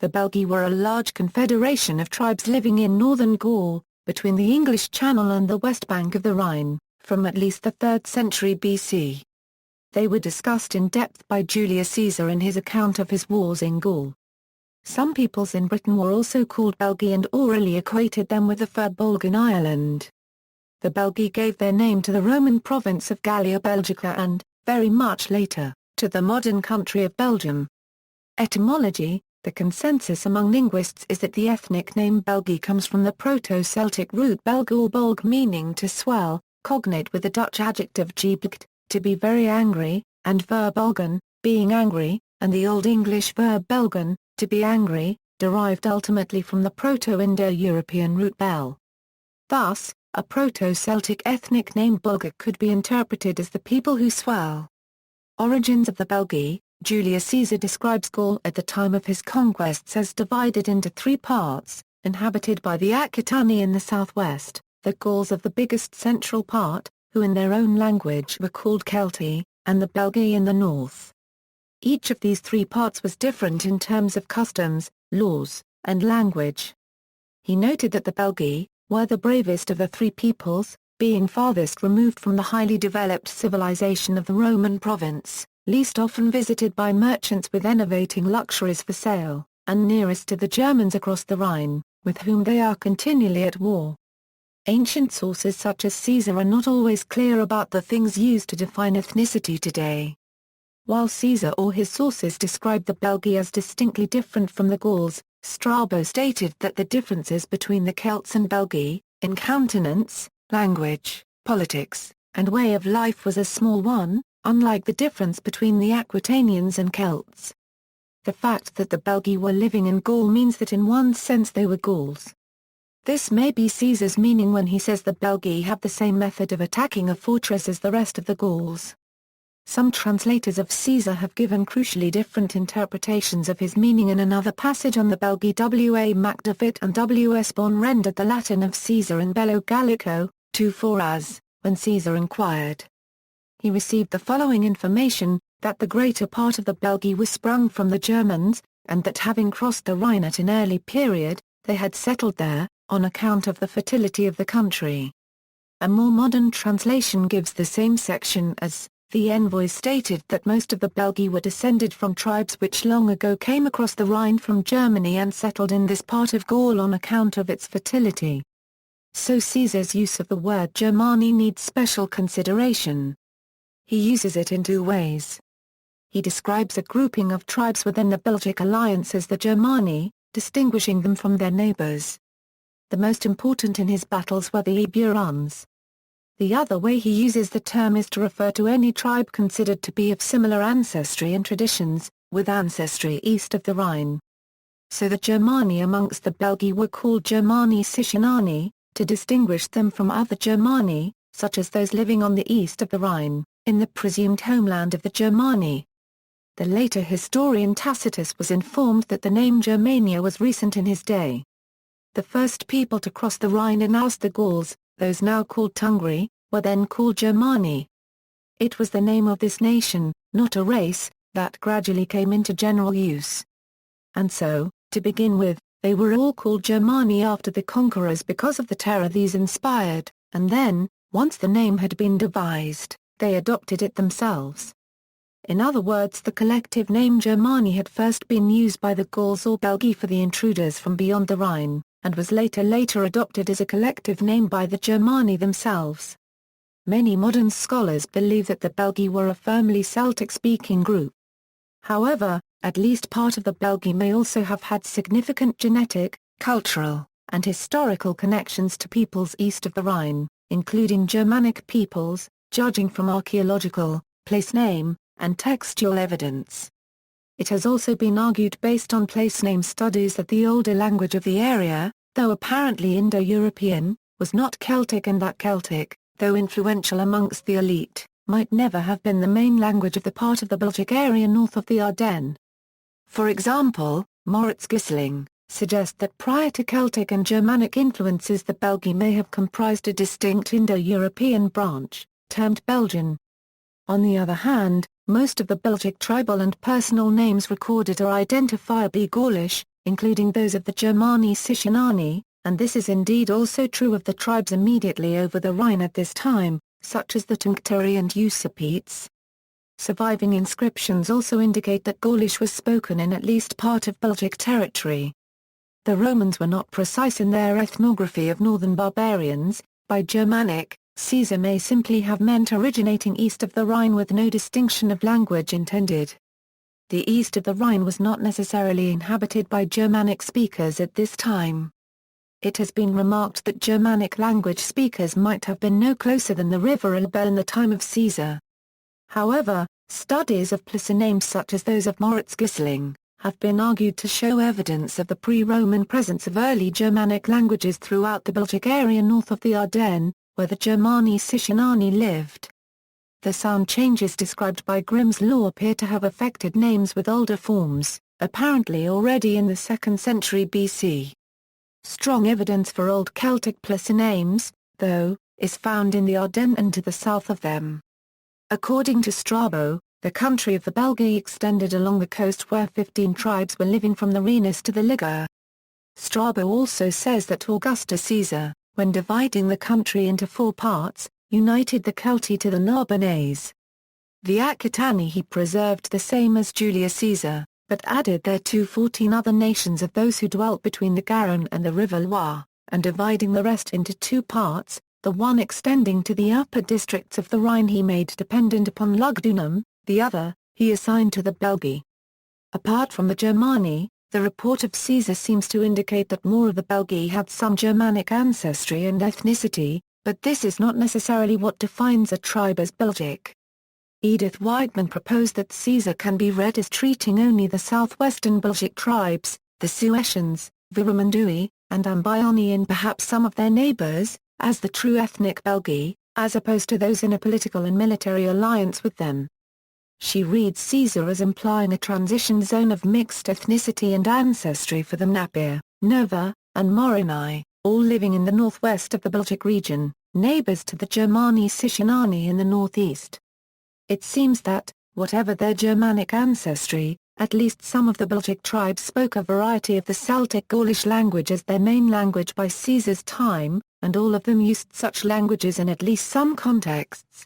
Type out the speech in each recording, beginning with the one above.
The Belgae were a large confederation of tribes living in northern Gaul, between the English Channel and the west bank of the Rhine, from at least the 3rd century BC. They were discussed in depth by Julius Caesar in his account of his wars in Gaul. Some peoples in Britain were also called Belgae and O'Rahilly, equated them with the Fir Bolg in Ireland. The Belgae gave their name to the Roman province of Gallia Belgica and, very much later, to the modern country of Belgium. Etymology. The consensus among linguists is that the ethnic name Belgae comes from the Proto-Celtic root Belg or Bolg, meaning to swell, cognate with the Dutch adjective gebelgd, to be very angry, and Fir Bolgen, being angry, and the Old English verb belgen, to be angry, derived ultimately from the Proto-Indo-European root bel. Thus, a Proto-Celtic ethnic name Bolga could be interpreted as the people who swell. Origins of the Belgae. Julius Caesar describes Gaul at the time of his conquests as divided into 3 parts, inhabited by the Aquitani in the southwest, the Gauls of the biggest central part, who in their own language were called Celti, and the Belgae in the north. Each of these 3 parts was different in terms of customs, laws, and language. He noted that the Belgae were the bravest of the 3 peoples, being farthest removed from the highly developed civilization of the Roman province, least often visited by merchants with enervating luxuries for sale, and nearest to the Germans across the Rhine, with whom they are continually at war. Ancient sources such as Caesar are not always clear about the things used to define ethnicity today. While Caesar or his sources describe the Belgae as distinctly different from the Gauls, Strabo stated that the differences between the Celts and Belgae, in countenance, language, politics, and way of life was a small one, unlike the difference between the Aquitanians and Celts. The fact that the Belgae were living in Gaul means that in one sense they were Gauls. This may be Caesar's meaning when he says the Belgae have the same method of attacking a fortress as the rest of the Gauls. Some translators of Caesar have given crucially different interpretations of his meaning. In another passage on the Belgae, W. A. MacDavid and W. S. Bon rendered the Latin of Caesar in Bello Gallico, 2-4 as, when Caesar inquired. He received the following information, that the greater part of the Belgae was sprung from the Germans, and that having crossed the Rhine at an early period, they had settled there, on account of the fertility of the country. A more modern translation gives the same section as, the envoy stated that most of the Belgae were descended from tribes which long ago came across the Rhine from Germany and settled in this part of Gaul on account of its fertility. So Caesar's use of the word Germani needs special consideration. He uses it in 2 ways. He describes a grouping of tribes within the Belgic alliance as the Germani, distinguishing them from their neighbors. The most important in his battles were the Eburones. The other way he uses the term is to refer to any tribe considered to be of similar ancestry and traditions, with ancestry east of the Rhine. So the Germani amongst the Belgae were called Germani Sicionani, to distinguish them from other Germani, such as those living on the east of the Rhine, in the presumed homeland of the Germani. The later historian Tacitus was informed that the name Germania was recent in his day. The first people to cross the Rhine and oust the Gauls, those now called Tungri, were then called Germani. It was the name of this nation, not a race, that gradually came into general use. And so, to begin with, they were all called Germani after the conquerors because of the terror these inspired, and then, once the name had been devised, they adopted it themselves. In other words, the collective name Germani had first been used by the Gauls or Belgae for the intruders from beyond the Rhine, and was later adopted as a collective name by the Germani themselves. Many modern scholars believe that the Belgae were a firmly Celtic-speaking group. However, at least part of the Belgae may also have had significant genetic, cultural, and historical connections to peoples east of the Rhine, including Germanic peoples, judging from archaeological, place name, and textual evidence. It has also been argued based on place name studies that the older language of the area, though apparently Indo-European, was not Celtic, and that Celtic, though influential amongst the elite, might never have been the main language of the part of the Belgic area north of the Ardennes. For example, Moritz Gissling suggests that prior to Celtic and Germanic influences the Belgae may have comprised a distinct Indo-European branch, termed Belgian. On the other hand, most of the Belgic tribal and personal names recorded are identifiably Gaulish, including those of the Germani Sicionani, and this is indeed also true of the tribes immediately over the Rhine at this time, such as the Tencteri and Usipetes. Surviving inscriptions also indicate that Gaulish was spoken in at least part of Belgic territory. The Romans were not precise in their ethnography of northern barbarians. By Germanic, Caesar may simply have meant originating east of the Rhine with no distinction of language intended. The east of the Rhine was not necessarily inhabited by Germanic speakers at this time. It has been remarked that Germanic language speakers might have been no closer than the river Elbe in the time of Caesar. However, studies of placer names such as those of Moritz Gissling have been argued to show evidence of the pre-Roman presence of early Germanic languages throughout the Belgic area north of the Ardennes, where the Germani Sicionani lived. The sound changes described by Grimm's law appear to have affected names with older forms, apparently already in the 2nd century BC. Strong evidence for Old Celtic placer names, though, is found in the Ardennes and to the south of them. According to Strabo, the country of the Belgae extended along the coast where 15 tribes were living from the Rhenus to the Liger. Strabo also says that Augustus Caesar, when dividing the country into 4 parts, united the Celti to the Narbonnese. The Aquitani he preserved the same as Julius Caesar, but added thereto 14 other nations of those who dwelt between the Garonne and the River Loire, and dividing the rest into 2 parts, the one extending to the upper districts of the Rhine he made dependent upon Lugdunum, the other, he assigned to the Belgae. Apart from the Germani, the report of Caesar seems to indicate that more of the Belgae had some Germanic ancestry and ethnicity, but this is not necessarily what defines a tribe as Belgic. Edith Whiteman proposed that Caesar can be read as treating only the southwestern Belgic tribes, the Suessians, Virumandui, and Ambioni and perhaps some of their neighbors, as the true ethnic Belgae, as opposed to those in a political and military alliance with them. She reads Caesar as implying a transition zone of mixed ethnicity and ancestry for the Napir, Nova, and Morini, all living in the northwest of the Belgic region, neighbors to the Germani Sicionani in the northeast. It seems that, whatever their Germanic ancestry, at least some of the Belgic tribes spoke a variety of the Celtic Gaulish language as their main language by Caesar's time, and all of them used such languages in at least some contexts.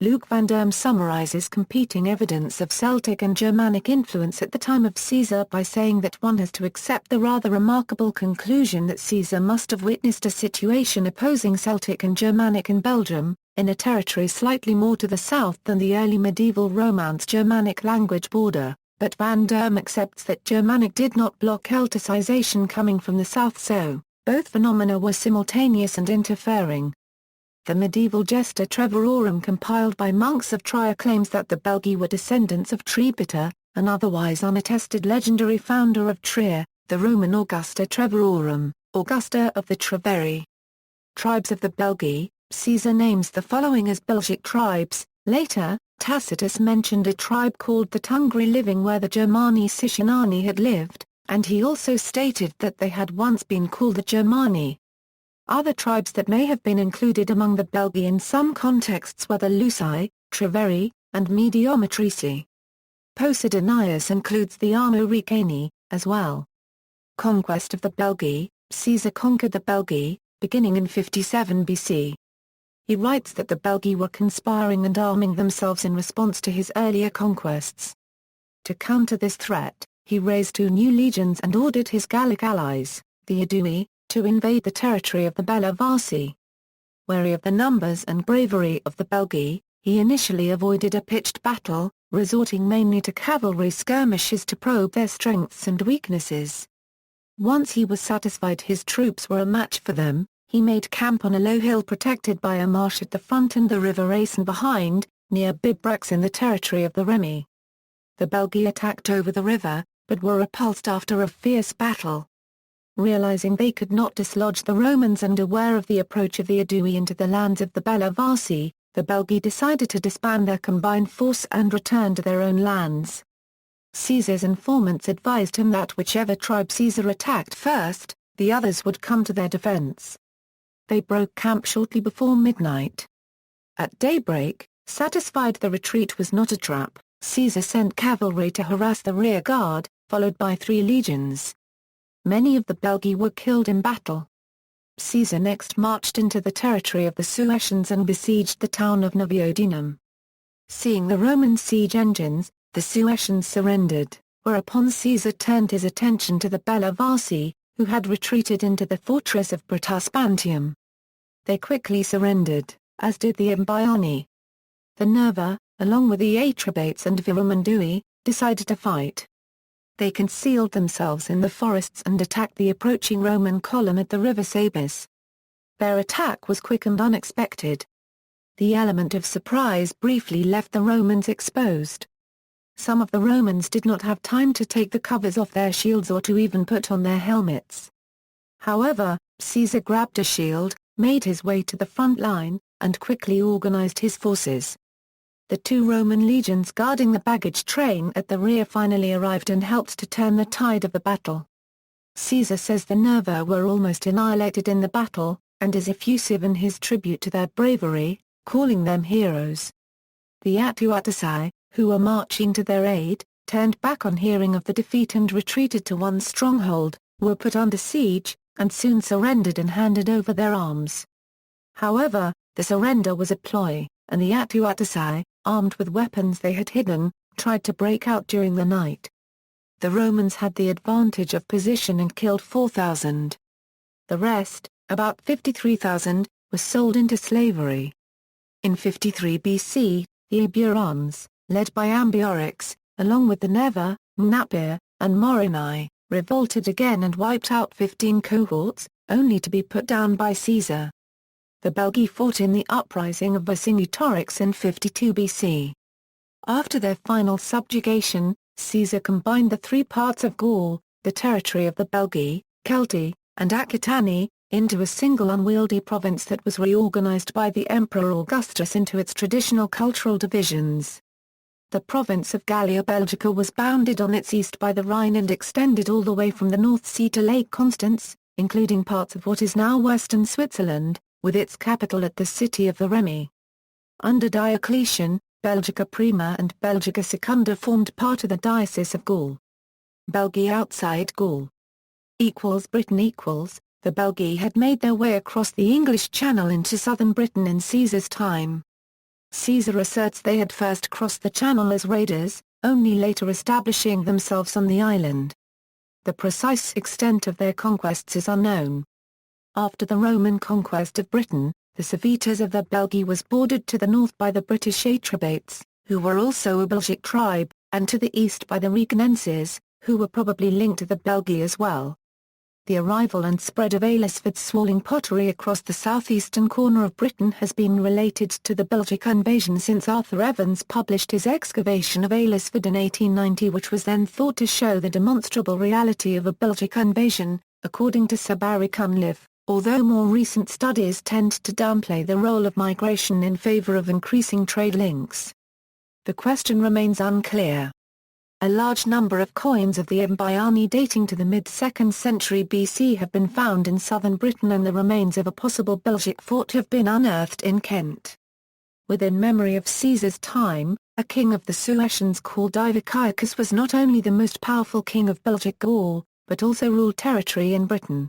Luc van Derm summarizes competing evidence of Celtic and Germanic influence at the time of Caesar by saying that one has to accept the rather remarkable conclusion that Caesar must have witnessed a situation opposing Celtic and Germanic in Belgium, in a territory slightly more to the south than the early medieval Romance Germanic language border, but van Derm accepts that Germanic did not block Celticization coming from the south, so both phenomena were simultaneous and interfering. The medieval Gesta Treverorum compiled by monks of Trier claims that the Belgae were descendants of Tribita, an otherwise unattested legendary founder of Trier, the Roman Augusta Treverorum, Augusta of the Treveri. Tribes of the Belgae, Caesar names the following as Belgic tribes. Later, Tacitus mentioned a tribe called the Tungri living where the Germani Sicionani had lived, and he also stated that they had once been called the Germani. Other tribes that may have been included among the Belgae in some contexts were the Lusi, Treveri, and Mediometrici. Posidonius includes the Armoricani, as well. Conquest of the Belgae. Caesar conquered the Belgae, beginning in 57 BC. He writes that the Belgae were conspiring and arming themselves in response to his earlier conquests. To counter this threat, he raised 2 new legions and ordered his Gallic allies, the Aedui, to invade the territory of the Bellovaci. Wary of the numbers and bravery of the Belgae, he initially avoided a pitched battle, resorting mainly to cavalry skirmishes to probe their strengths and weaknesses. Once he was satisfied his troops were a match for them, he made camp on a low hill protected by a marsh at the front and the river Racen behind, near Bibrax in the territory of the Remi. The Belgae attacked over the river, but were repulsed after a fierce battle. Realizing they could not dislodge the Romans and aware of the approach of the Aedui into the lands of the Bellovaci, the Belgae decided to disband their combined force and return to their own lands. Caesar's informants advised him that whichever tribe Caesar attacked first, the others would come to their defense. They broke camp shortly before midnight. At daybreak, satisfied the retreat was not a trap, Caesar sent cavalry to harass the rear guard, followed by 3 legions. many of the Belgae were killed in battle. Caesar next marched into the territory of the Suessians and besieged the town of Noviodinum. Seeing the Roman siege engines, the Suessians surrendered, whereupon Caesar turned his attention to the Bellovaci, who had retreated into the fortress of Prataspantium. They quickly surrendered, as did the Embiani. The Nerva, along with the Atrebates and Virumandui, decided to fight. They concealed themselves in the forests and attacked the approaching Roman column at the river Sabis. Their attack was quick and unexpected. The element of surprise briefly left the Romans exposed. Some of the Romans did not have time to take the covers off their shields or to even put on their helmets. However, Caesar grabbed a shield, made his way to the front line, and quickly organized his forces. The 2 Roman legions guarding the baggage train at the rear finally arrived and helped to turn the tide of the battle. Caesar says the Nerva were almost annihilated in the battle, and is effusive in his tribute to their bravery, calling them heroes. The Attuataci, who were marching to their aid, turned back on hearing of the defeat and retreated to one stronghold, were put under siege, and soon surrendered and handed over their arms. However, the surrender was a ploy, and the Attuataci, armed with weapons they had hidden, tried to break out during the night. The Romans had the advantage of position and killed 4,000. The rest, about 53,000, were sold into slavery. In 53 BC, the Eburons, led by Ambiorix, along with the Nerva, Mnapir, and Morini, revolted again and wiped out 15 cohorts, only to be put down by Caesar. The Belgae fought in the uprising of Vercingetorix in 52 BC. After their final subjugation, Caesar combined the 3 parts of Gaul, the territory of the Belgae, Celti, and Aquitani, into a single unwieldy province that was reorganized by the Emperor Augustus into its traditional cultural divisions. The province of Gallia Belgica was bounded on its east by the Rhine and extended all the way from the North Sea to Lake Constance, including parts of what is now western Switzerland, with its capital at the city of the Remi. Under Diocletian, Belgica Prima and Belgica Secunda formed part of the Diocese of Gaul. Belgae outside Gaul. Britain The Belgae had made their way across the English Channel into southern Britain in Caesar's time. Caesar asserts they had first crossed the Channel as raiders, only later establishing themselves on the island. The precise extent of their conquests is unknown. After the Roman conquest of Britain, the Civitas of the Belgae was bordered to the north by the British Atrebates, who were also a Belgic tribe, and to the east by the Reganenses, who were probably linked to the Belgae as well. The arrival and spread of Aylesford's swirling pottery across the southeastern corner of Britain has been related to the Belgic invasion since Arthur Evans published his excavation of Aylesford in 1890, which was then thought to show the demonstrable reality of a Belgic invasion, according to Sir Barry Cunliffe, although more recent studies tend to downplay the role of migration in favour of increasing trade links. The question remains unclear. A large number of coins of the Embiani dating to the mid-2nd century BC have been found in southern Britain, and the remains of a possible Belgic fort have been unearthed in Kent. Within memory of Caesar's time, a king of the Suessians called Diviciacus was not only the most powerful king of Belgic Gaul, but also ruled territory in Britain.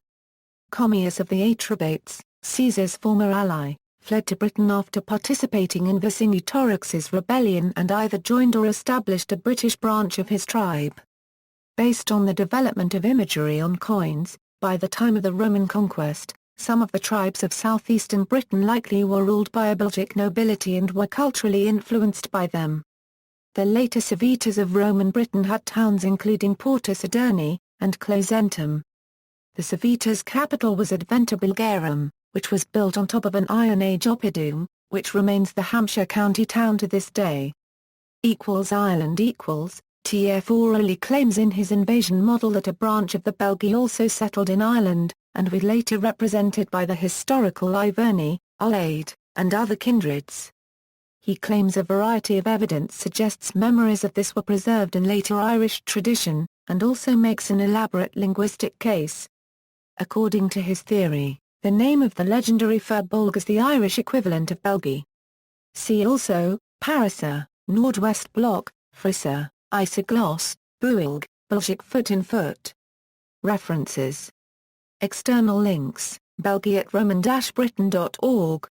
Commius of the Atrebates, Caesar's former ally, fled to Britain after participating in Vercingetorix's rebellion and either joined or established a British branch of his tribe. Based on the development of imagery on coins, by the time of the Roman conquest, some of the tribes of southeastern Britain likely were ruled by a Belgic nobility and were culturally influenced by them. The later civitas of Roman Britain had towns including Portus Aderni, and Closentum. The civita's capital was Adventa Bulgarum, which was built on top of an Iron Age oppidum, which remains the Hampshire county town to this day. Ireland T.F. O'Rahilly claims in his invasion model that a branch of the Belgae also settled in Ireland, and was later represented by the historical Iverni, Ullaid, and other kindreds. He claims a variety of evidence suggests memories of this were preserved in later Irish tradition, and also makes an elaborate linguistic case. According to his theory, the name of the legendary Fir Bolg is the Irish equivalent of Belgae. See also, Parisa, Nordwest Block, Frissa, Isogloss, Builg, Belgic foot in foot. References. External links: Belgae at Roman-Britain.org,